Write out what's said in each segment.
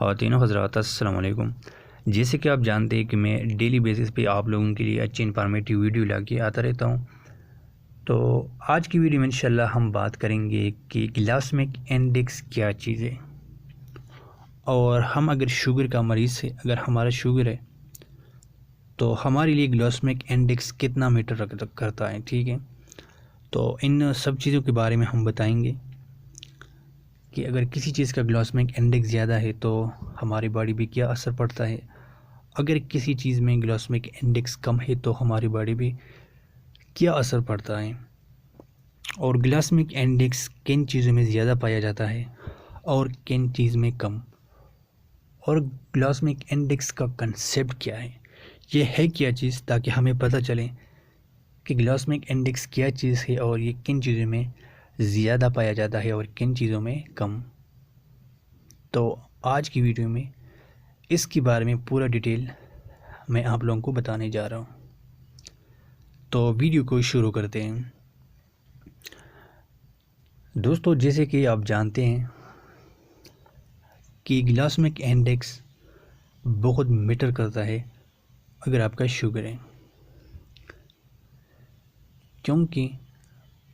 ख़वातीन और हज़रात अस्सलाम वालेकुम। जैसे कि आप जानते हैं कि मैं डेली बेसिस पे आप लोगों के लिए अच्छी इन्फॉर्मेटिव वीडियो लाके आता रहता हूँ। तो आज की वीडियो में इंशाल्लाह हम बात करेंगे कि ग्लाइसेमिक इंडेक्स क्या चीज़ है, और हम अगर शुगर का मरीज़ है, अगर हमारा शुगर है तो हमारे लिए ग्लाइसेमिक इंडेक्स कितना मैटर करता है। ठीक है, तो इन सब चीज़ों के बारे में हम बताएंगे कि अगर किसी चीज़ का ग्लाइसेमिक इंडेक्स ज़्यादा है तो हमारी बॉडी पे क्या असर पड़ता है, अगर किसी चीज़ में ग्लाइसेमिक इंडेक्स कम है तो हमारी बॉडी पे क्या असर पड़ता है, और ग्लाइसेमिक इंडेक्स किन चीज़ों में ज़्यादा पाया जाता है और किन चीज़ में कम, और ग्लाइसेमिक इंडेक्स का कंसेप्ट क्या है, ये है क्या चीज़, ताकि हमें पता चले कि ग्लाइसेमिक इंडेक्स क्या चीज़ है और ये किन चीज़ों में ज़्यादा पाया जाता है और किन चीज़ों में कम। तो आज की वीडियो में इसके बारे में पूरा डिटेल मैं आप लोगों को बताने जा रहा हूँ। तो वीडियो को शुरू करते हैं। दोस्तों, जैसे कि आप जानते हैं कि ग्लाइसेमिक इंडेक्स बहुत मैटर करता है अगर आपका शुगर है, क्योंकि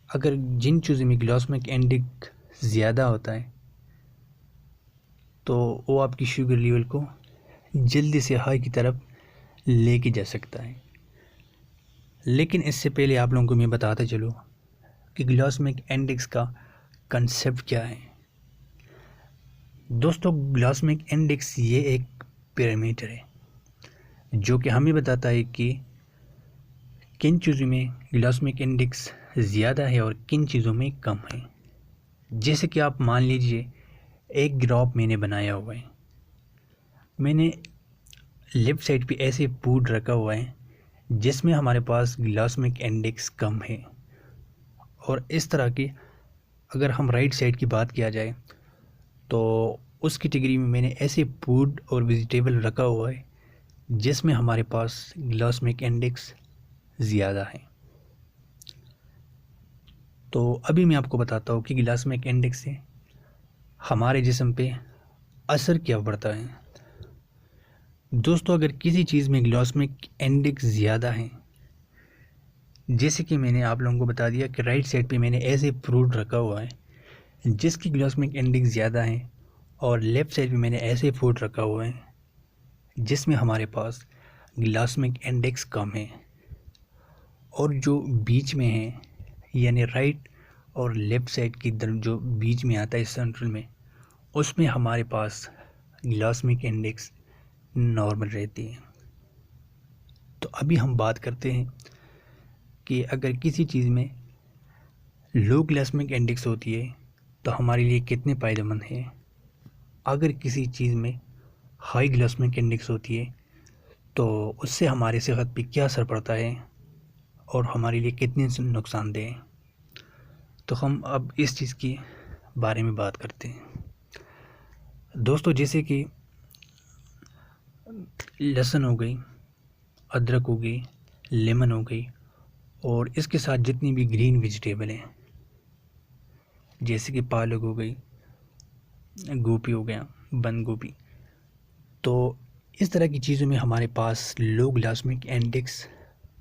अगर जिन चीज़ों में ग्लाइसेमिक इंडेक्स ज़्यादा होता है तो वो आपकी शुगर लेवल को जल्दी से हाई की तरफ लेके जा सकता है। लेकिन इससे पहले आप लोगों को मैं बताता चलूँ कि ग्लाइसेमिक इंडेक्स का कंसेप्ट क्या है। दोस्तों, ग्लाइसेमिक इंडेक्स ये एक पैरामीटर है जो कि हमें बताता है कि किन चीज़ों में ग्लाइसेमिक इंडेक्स ज़्यादा है और किन चीज़ों में कम है। जैसे कि आप मान लीजिए एक ग्राफ मैंने बनाया हुआ है, मैंने लेफ़्ट साइड पे ऐसे फूड रखा हुआ है जिसमें हमारे पास ग्लाइसेमिक इंडेक्स कम है, और इस तरह की अगर हम राइट साइड की बात किया जाए तो उस कैटेगरी में मैंने ऐसे फूड और वेजिटेबल रखा हुआ है जिसमें हमारे पास ग्लाइसेमिक इंडेक्स ज़्यादा है। तो अभी मैं आपको बताता हूँ कि ग्लाइसेमिक इंडेक्स से हमारे जिस्म पे असर क्या पड़ता है। दोस्तों, अगर किसी चीज़ में ग्लाइसेमिक इंडेक्स ज़्यादा है, जैसे कि मैंने आप लोगों को बता दिया कि राइट साइड पे मैंने ऐसे फ्रूट रखा हुआ है जिसकी ग्लाइसेमिक इंडेक्स ज़्यादा है, और लेफ़्ट साइड पे मैंने ऐसे फूड रखा हुआ है जिसमें हमारे पास ग्लाइसेमिक इंडेक्स कम है, और जो बीच में है यानी राइट और लेफ़्ट साइड की जो बीच में आता है सेंट्रल में, उसमें हमारे पास ग्लाइसेमिक इंडेक्स नॉर्मल रहती है। तो अभी हम बात करते हैं कि अगर किसी चीज़ में लो ग्लाइसेमिक इंडेक्स होती है तो हमारे लिए कितने फ़ायदेमंद है, अगर किसी चीज़ में हाई ग्लाइसेमिक इंडेक्स होती है तो उससे हमारे सेहत पे क्या असर पड़ता है और हमारे लिए कितने नुकसानदेह है। तो हम अब इस चीज़ के बारे में बात करते हैं। दोस्तों, जैसे कि लहसुन हो गई, अदरक हो गई, लेमन हो गई, और इसके साथ जितनी भी ग्रीन वेजिटेबल हैं जैसे कि पालक हो गई, गोभी हो गया, बंद गोभी, तो इस तरह की चीज़ों में हमारे पास लो ग्लाइसेमिक इंडेक्स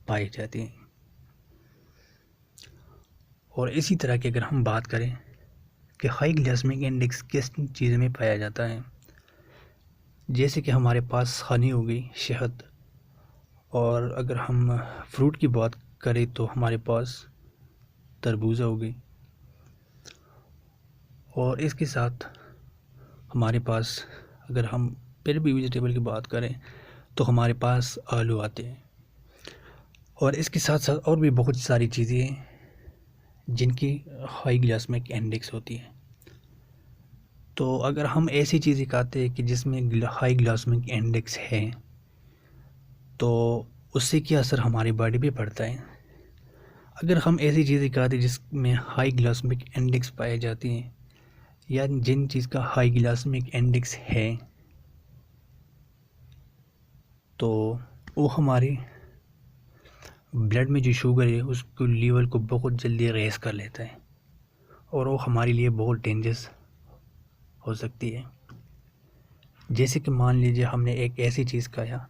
पाए जाते हैं। और इसी तरह की अगर हम बात करें कि हाई ग्लाइसेमिक इंडेक्स किस चीज़ में पाया जाता है, जैसे कि हमारे पास हनी हो गई, शहद, और अगर हम फ्रूट की बात करें तो हमारे पास तरबूजा हो गई, और इसके साथ हमारे पास अगर हम फिर भी वेजिटेबल की बात करें तो हमारे पास आलू आते हैं, और इसके साथ साथ और भी बहुत सारी चीज़ें हैं जिनकी हाई ग्लाइसेमिक इंडेक्स होती है। तो अगर हम ऐसी चीज़ें खाते हैं कि जिसमें हाई ग्लाइसेमिक इंडेक्स है तो उससे क्या असर हमारी बॉडी पे पड़ता है। अगर हम ऐसी चीज़ें खाते हैं जिसमें हाई ग्लाइसेमिक इंडेक्स पाई जाती हैं, या जिन चीज़ का हाई ग्लाइसेमिक इंडेक्स है, तो वो हमारे ब्लड में जो शुगर है उसको लेवल को बहुत जल्दी रेस कर लेता है, और वो हमारे लिए बहुत डेंजरस हो सकती है। जैसे कि मान लीजिए हमने एक ऐसी चीज़ खाया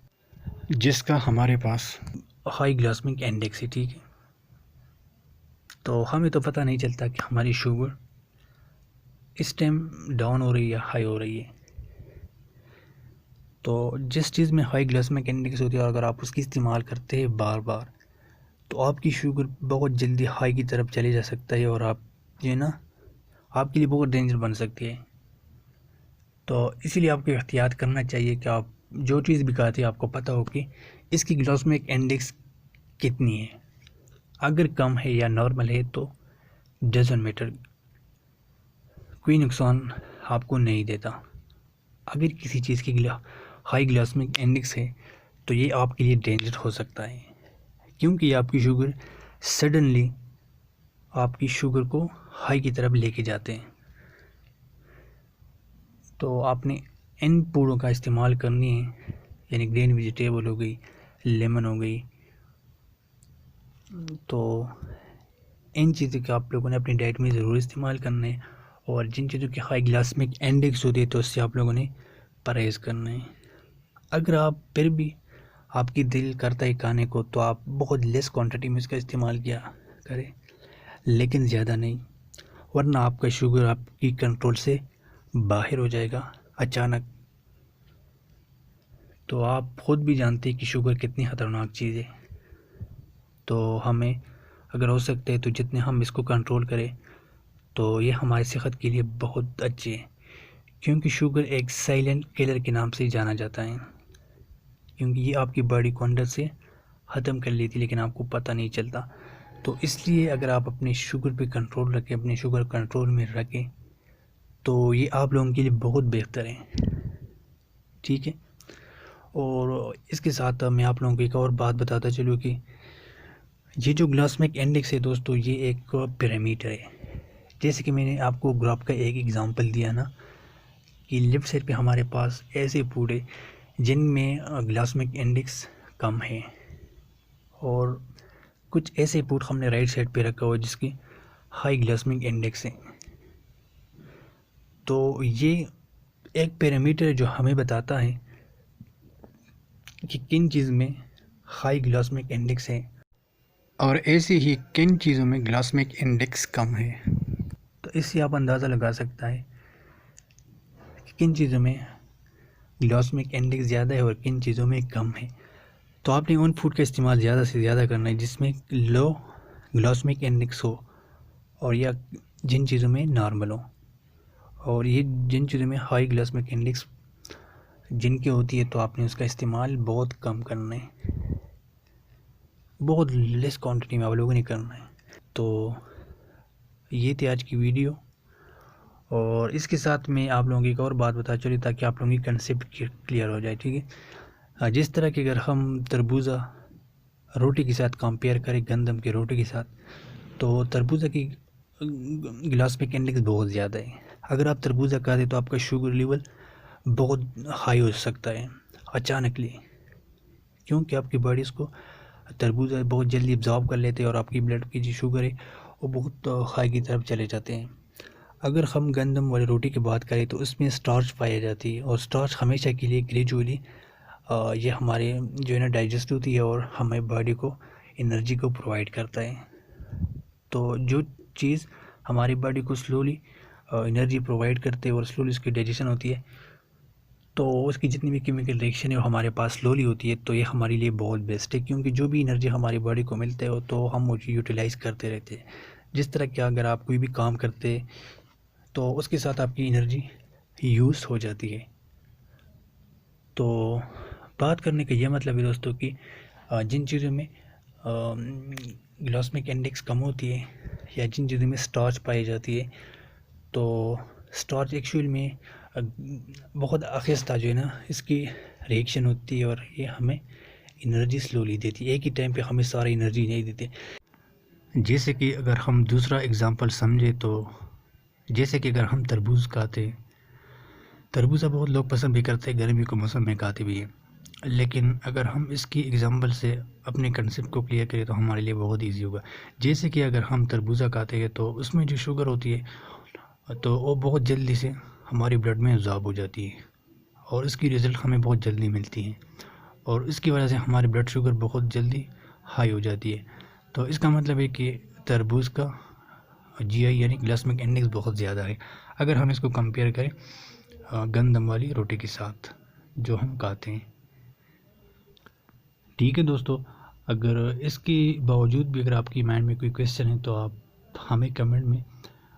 जिसका हमारे पास हाई ग्लाइसेमिक इंडेक्स है, ठीक है, तो हमें तो पता नहीं चलता कि हमारी शुगर इस टाइम डाउन हो रही है या हाई हो रही है। तो जिस चीज़ में हाई ग्लाइसेमिक इंडेक्स होती है और अगर आप उसकी इस्तेमाल करते हैं बार बार, तो आपकी शुगर बहुत जल्दी हाई की तरफ चले जा सकता है और आप जो है ना, आपके लिए बहुत डेंजर बन सकती है। तो इसीलिए आपको एहतियात करना चाहिए कि आप जो चीज़ भी खाते हैं आपको पता हो कि इसकी ग्लाइसेमिक इंडेक्स कितनी है। अगर कम है या नॉर्मल है तो डजंट मैटर, कोई नुकसान आपको नहीं देता। अगर किसी चीज़ की हाई ग्लाइसेमिक इंडेक्स है तो ये आपके लिए डेंजर हो सकता है, क्योंकि आपकी शुगर सडनली आपकी शुगर को हाई की तरफ लेके जाते हैं। तो आपने इन फूडों का इस्तेमाल करनी है, यानी ग्रीन वेजिटेबल हो गई, लेमन हो गई, तो इन चीज़ों का आप लोगों ने अपनी डाइट में ज़रूर इस्तेमाल करना है। और जिन चीज़ों की हाई ग्लाइसेमिक इंडेक्स होती है तो उससे आप लोगों ने परहेज़ करना है। अगर आप फिर भी आपकी दिल करता है खाने को तो आप बहुत लेस क्वांटिटी में इसका इस्तेमाल किया करें, लेकिन ज़्यादा नहीं, वरना आपका शुगर आपकी कंट्रोल से बाहर हो जाएगा अचानक। तो आप खुद भी जानते हैं कि शुगर कितनी ख़तरनाक चीज़ है। तो हमें अगर हो सकते है तो जितने हम इसको कंट्रोल करें तो ये हमारी सेहत के लिए बहुत अच्छी है, क्योंकि शुगर एक साइलेंट किलर के नाम से जाना जाता है, क्योंकि ये आपकी बॉडी को अंदर से ख़त्म कर लेती है लेकिन आपको पता नहीं चलता। तो इसलिए अगर आप अपने शुगर पे कंट्रोल रखें, अपने शुगर कंट्रोल में रखें, तो ये आप लोगों के लिए बहुत बेहतर है, ठीक है। और इसके साथ मैं आप लोगों को एक और बात बताता चलूँ कि ये जो ग्लाइसेमिक इंडेक्स है दोस्तों, ये एक पैरामीटर है। जैसे कि मैंने आपको ग्राफ का एक एग्जांपल दिया ना, कि लेफ़्ट साइड पे हमारे पास ऐसे फूड है जिनमें ग्लाइसेमिक इंडेक्स कम है, और कुछ ऐसे फूड हमने राइट साइड पे रखा हुआ जिसकी हाई ग्लाइसेमिक इंडेक्स है। तो ये एक पैरामीटर जो हमें बताता है कि किन चीज़ में हाई ग्लाइसेमिक इंडेक्स है और ऐसे ही किन चीज़ों में ग्लाइसेमिक इंडेक्स कम है। तो इससे आप अंदाज़ा लगा सकता है कि किन चीज़ों में ग्लाइसेमिक इंडेक्स ज़्यादा है और किन चीज़ों में कम है। तो आपने उन फूड का इस्तेमाल ज़्यादा से ज़्यादा करना है जिसमें लो ग्लाइसेमिक इंडेक्स हो, और या जिन चीज़ों में नॉर्मल हो। और ये जिन चीज़ों में हाई ग्लाइसेमिक इंडेक्स जिनकी होती है तो आपने उसका इस्तेमाल बहुत कम करना है, बहुत लेस क्वांटिटी में आप लोगों ने करना है। तो ये थी आज की वीडियो, और इसके साथ में आप लोगों की एक और बात बता चली ताकि आप लोगों की कंसेप्ट क्लियर हो जाए, ठीक है। जिस तरह की अगर हम तरबूजा रोटी के साथ कंपेयर करें गंदम की रोटी के साथ, तो तरबूजा की ग्लाइसेमिक इंडेक्स बहुत ज़्यादा है। अगर आप तरबूजा खाते तो आपका शुगर लेवल बहुत हाई हो सकता है अचानकली, क्योंकि आपकी बॉडी इसको तरबूजा बहुत जल्दी एब्जॉर्ब कर लेते हैं और आपकी ब्लड की जो शुगर है वो बहुत हाई की तरफ चले जाते हैं। अगर हम गंदम वाली रोटी की बात करें तो उसमें स्टार्च पाई जाती है, और स्टार्च हमेशा के लिए ग्रेजुअली ये हमारे जो है ना डाइजेस्ट होती है और हमारी बॉडी को एनर्जी को प्रोवाइड करता है। तो जो चीज़ हमारी बॉडी को स्लोली एनर्जी प्रोवाइड करते हैं और स्लोली उसकी डाइजेशन होती है, तो उसकी जितनी भी केमिकल रिएक्शन है वो हमारे पास स्लोली होती है। तो ये हमारे लिए बहुत बेस्ट है, क्योंकि जो भी एनर्जी हमारी बॉडी को मिलता है तो हम वो यूटिलाइज़ करते रहते हैं। जिस तरह कि अगर आप कोई भी काम करते तो उसके साथ आपकी एनर्जी यूज़ हो जाती है। तो बात करने का ये मतलब है दोस्तों कि जिन चीज़ों में ग्लाइसेमिक इंडेक्स कम होती है या जिन चीज़ों में स्टार्च पाई जाती है, तो स्टार्च एक्चुअल में बहुत आहिस्ता जो है ना इसकी रिएक्शन होती है और ये हमें एनर्जी स्लोली देती है, एक ही टाइम पे हमें सारी एनर्जी नहीं देती। जैसे कि अगर हम दूसरा एग्जांपल समझे तो जैसे कि अगर हम तरबूज खाते, तरबूजा बहुत लोग पसंद भी करते हैं, गर्मी के मौसम में खाते भी हैं, लेकिन अगर हम इसकी एग्जांपल से अपने कंसेप्ट को क्लियर करें तो हमारे लिए बहुत इजी होगा। जैसे कि अगर हम तरबूजा खाते हैं तो उसमें जो शुगर होती है तो वो बहुत जल्दी से हमारी ब्लड में एब्जॉर्ब हो जाती है, और इसकी रिज़ल्ट हमें बहुत जल्दी मिलती हैं और इसकी वजह से हमारी ब्लड शुगर बहुत जल्दी हाई हो जाती है। तो इसका मतलब है कि तरबूज का GI यानी ग्लाइसेमिक इंडेक्स बहुत ज़्यादा है अगर हम इसको कंपेयर करें गंदम वाली रोटी के साथ जो हम खाते हैं। ठीक है दोस्तों, अगर इसके बावजूद भी अगर आपकी माइंड में कोई क्वेश्चन है तो आप हमें कमेंट में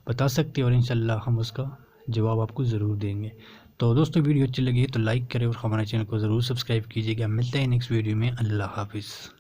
बता सकते हैं और इंशाल्लाह हम उसका जवाब आपको ज़रूर देंगे। तो दोस्तों, वीडियो अच्छी लगी है तो लाइक करें और हमारे चैनल को ज़रूर सब्सक्राइब कीजिएगा। मिलते हैं नेक्स्ट वीडियो में। अल्लाह हाफिज़।